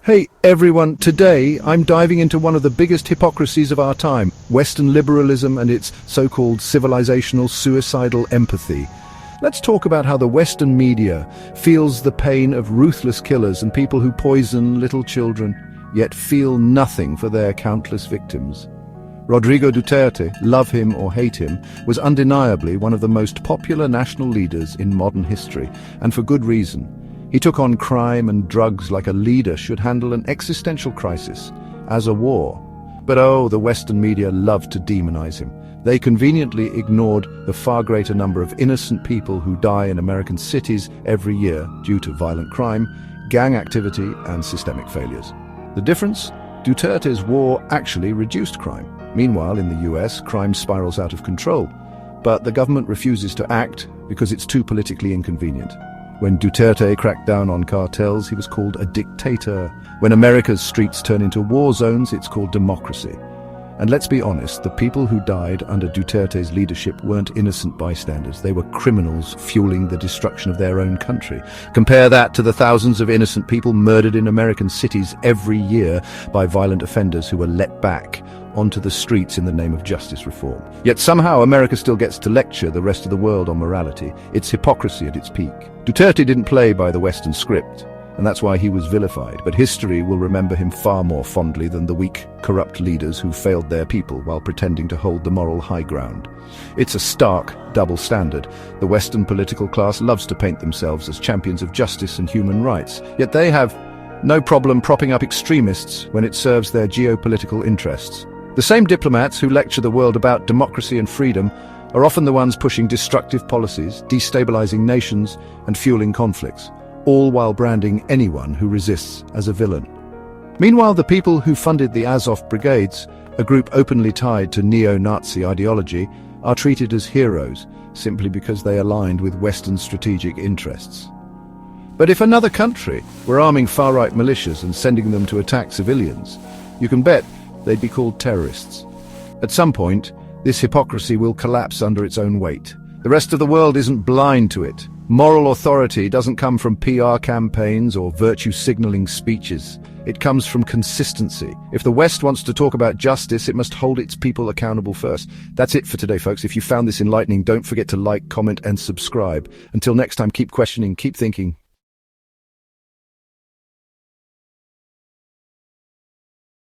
Hey everyone, today I'm diving into one of the biggest hypocrisies of our time, Western liberalism and its so-called civilizational suicidal empathy. Let's talk about how the Western media feels the pain of ruthless killers and people who poison little children, yet feel nothing for their countless victims. Rodrigo Duterte, love him or hate him, was undeniably one of the most popular national leaders in modern history, and for good reason. He took on crime and drugs like a leader should handle an existential crisis, as a war. But oh, the Western media loved to demonize him. They conveniently ignored the far greater number of innocent people who die in American cities every year due to violent crime, gang activity, and systemic failures. The difference? Duterte's war actually reduced crime. Meanwhile, in the US, crime spirals out of control. But the government refuses to act because it's too politically inconvenient. When Duterte cracked down on cartels, he was called a dictator. When America's streets turn into war zones, it's called democracy. And let's be honest, the people who died under Duterte's leadership weren't innocent bystanders. They were criminals fueling the destruction of their own country. Compare that to the thousands of innocent people murdered in American cities every year by violent offenders who were let back onto the streets in the name of justice reform. Yet somehow America still gets to lecture the rest of the world on morality. It's hypocrisy at its peak. Duterte didn't play by the Western script, and that's why he was vilified. But history will remember him far more fondly than the weak, corrupt leaders who failed their people while pretending to hold the moral high ground. It's a stark double standard. The Western political class loves to paint themselves as champions of justice and human rights, yet they have no problem propping up extremists when it serves their geopolitical interests. The same diplomats who lecture the world about democracy and freedom are often the ones pushing destructive policies, destabilizing nations, and fueling conflicts, all while branding anyone who resists as a villain. Meanwhile, the people who funded the Azov brigades, a group openly tied to neo-Nazi ideology, are treated as heroes simply because they aligned with Western strategic interests. But if another country were arming far-right militias and sending them to attack civilians, you can bet they'd be called terrorists. At some point, this hypocrisy will collapse under its own weight. The rest of the world isn't blind to it. Moral authority doesn't come from PR campaigns or virtue-signaling speeches. It comes from consistency. If the West wants to talk about justice, it must hold its people accountable first. That's it for today, folks. If you found this enlightening, don't forget to like, comment, and subscribe. Until next time, keep questioning, keep thinking.